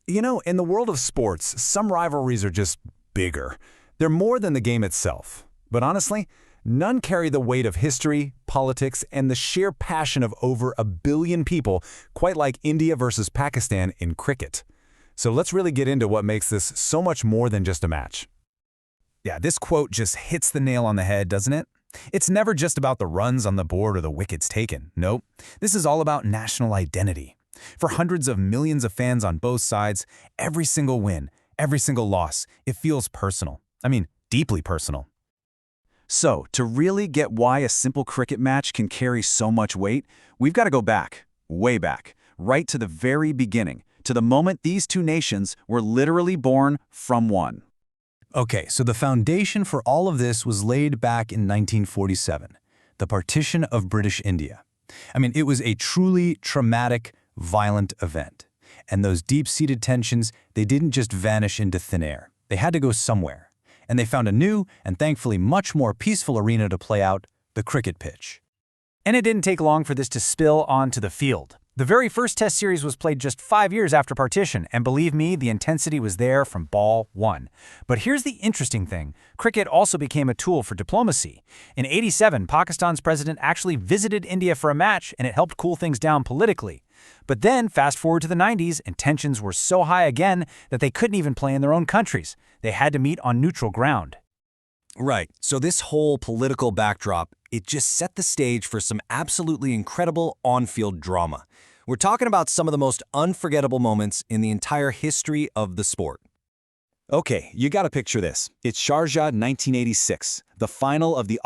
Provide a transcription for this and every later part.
You know, in the world of sports, some rivalries are just bigger. They're more than the game itself. But honestly, none carry the weight of history, politics, and the sheer passion of over 1 billion people quite like India versus Pakistan in cricket. So let's really get into what makes this so much more than just a match. Yeah, this quote just hits the nail on the head, doesn't it? It's never just about the runs on the board or the wickets taken. Nope. This is all about national identity. For hundreds of millions of fans on both sides, every single win, every single loss, it feels personal. I mean, deeply personal. So, to really get why a simple cricket match can carry so much weight, we've got to go back, way back, right to the very beginning, to the moment these two nations were literally born from one. Okay, so the foundation for all of this was laid back in 1947, the partition of British India. I mean, it was a truly traumatic, violent event. And those deep-seated tensions, they didn't just vanish into thin air. They had to go somewhere. And they found a new, and thankfully much more peaceful arena to play out, the cricket pitch. And it didn't take long for this to spill onto the field. The very first Test series was played just 5 years after partition, and believe me, the intensity was there from ball one. But here's the interesting thing. Cricket also became a tool for diplomacy. In '87, Pakistan's president actually visited India for a match, and it helped cool things down politically. But then, fast forward to the '90s, and tensions were so high again that they couldn't even play in their own countries. They had to meet on neutral ground. Right, so this whole political backdrop, it just set the stage for some absolutely incredible on-field drama. We're talking about some of the most unforgettable moments in the entire history of the sport. Okay, you gotta picture this. It's Sharjah 1986, the final of the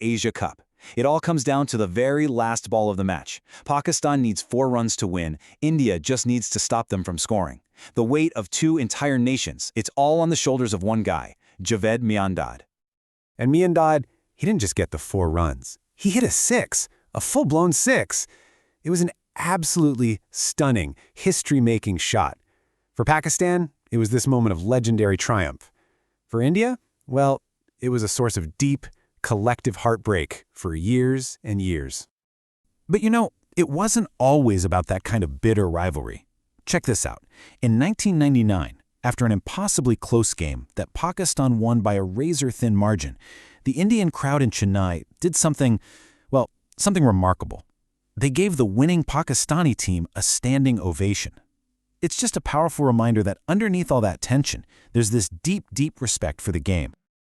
Asia Cup. It all comes down to the very last ball of the match. Pakistan needs 4 runs to win. India just needs to stop them from scoring. The weight of 2 entire nations, it's all on the shoulders of one guy, Javed Miandad. And Miandad, he didn't just get the 4 runs. He hit a 6, a full-blown 6. It was an absolutely stunning, history-making shot. For Pakistan, it was this moment of legendary triumph. For India, well, it was a source of deep, collective heartbreak for years and years. But you know, it wasn't always about that kind of bitter rivalry. Check this out. In 1999, after an impossibly close game that Pakistan won by a razor-thin margin, the Indian crowd in Chennai did something, well, something remarkable. They gave the winning Pakistani team a standing ovation. It's just a powerful reminder that underneath all that tension, there's this deep, deep respect for the game.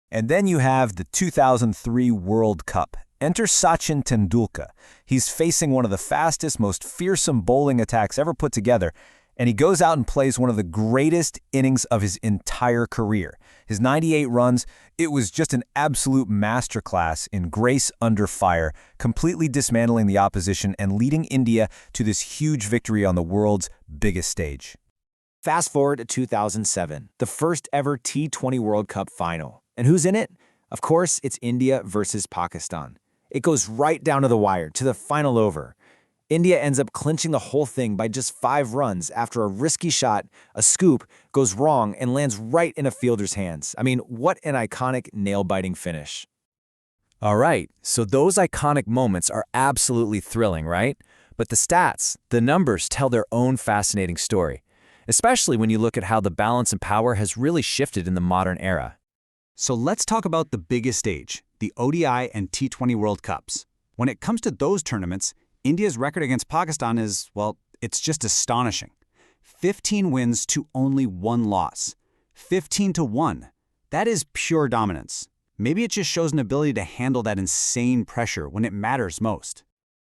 And then you have the 2003 World Cup. Enter Sachin Tendulkar. He's facing one of the fastest, most fearsome bowling attacks ever put together, and he goes out and plays one of the greatest innings of his entire career. His 98 runs, it was just an absolute masterclass in grace under fire, completely dismantling the opposition and leading India to this huge victory on the world's biggest stage. Fast forward to 2007, the first ever T20 World Cup Final. And who's in it? Of course, it's India versus Pakistan. It goes right down to the wire, to the final over. India ends up clinching the whole thing by just 5 runs after a risky shot, a scoop, goes wrong and lands right in a fielder's hands. I mean, what an iconic, nail-biting finish. All right, so those iconic moments are absolutely thrilling, right? But the stats, the numbers tell their own fascinating story, especially when you look at how the balance and power has really shifted in the modern era. So let's talk about the biggest stage, the ODI and T20 World Cups. When it comes to those tournaments, India's record against Pakistan is, well, it's just astonishing. 15 wins to only 1 loss. 15-1. That is pure dominance. Maybe it just shows an ability to handle that insane pressure when it matters most.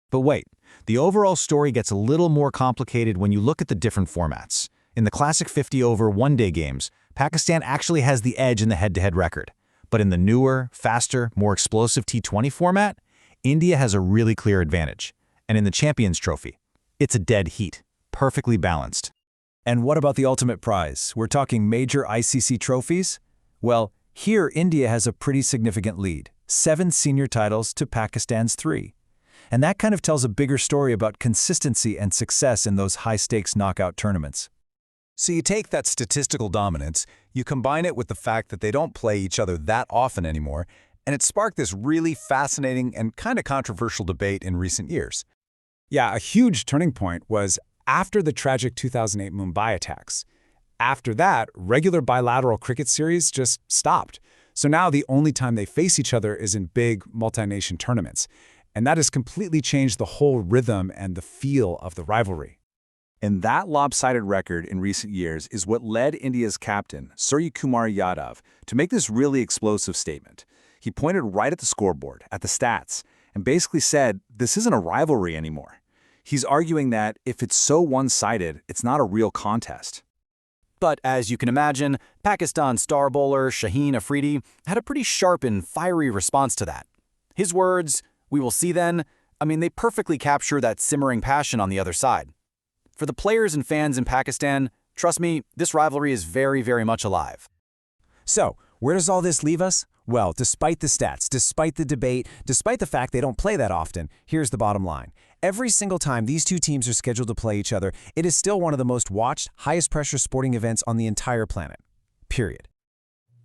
But wait, the overall story gets a little more complicated when you look at the different formats. In the classic 50-over one-day games, Pakistan actually has the edge in the head-to-head record. But in the newer, faster, more explosive T20 format, India has a really clear advantage. And in the Champions Trophy, it's a dead heat, perfectly balanced. And what about the ultimate prize? We're talking major ICC trophies? Well, here India has a pretty significant lead, 7 senior titles to Pakistan's 3. And that kind of tells a bigger story about consistency and success in those high-stakes knockout tournaments. So you take that statistical dominance, you combine it with the fact that they don't play each other that often anymore, and it sparked this really fascinating and kind of controversial debate in recent years. Yeah, a huge turning point was after the tragic 2008 Mumbai attacks. After that, regular bilateral cricket series just stopped. So now the only time they face each other is in big multi-nation tournaments. And that has completely changed the whole rhythm and the feel of the rivalry. And that lopsided record in recent years is what led India's captain, Suryakumar Yadav, to make this really explosive statement. He pointed right at the scoreboard, at the stats, and basically said, this isn't a rivalry anymore. He's arguing that if it's so one-sided, it's not a real contest. But as you can imagine, Pakistan's star bowler Shaheen Afridi had a pretty sharp and fiery response to that. His words, "We will see then," they perfectly capture that simmering passion on the other side. For the players and fans in Pakistan, trust me, this rivalry is very, very much alive. So, where does all this leave us? Well, despite the stats, despite the debate, despite the fact they don't play that often, here's the bottom line. Every single time these two teams are scheduled to play each other, it is still one of the most watched, highest-pressure sporting events on the entire planet. Period.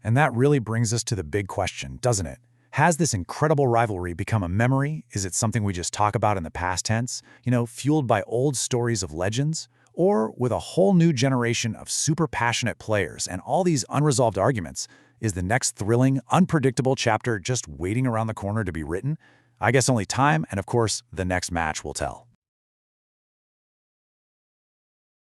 And that really brings us to the big question, doesn't it? Has this incredible rivalry become a memory? Is it something we just talk about in the past tense? Fueled by old stories of legends? Or with a whole new generation of super passionate players and all these unresolved arguments, is the next thrilling, unpredictable chapter just waiting around the corner to be written? I guess only time and, of course, the next match will tell.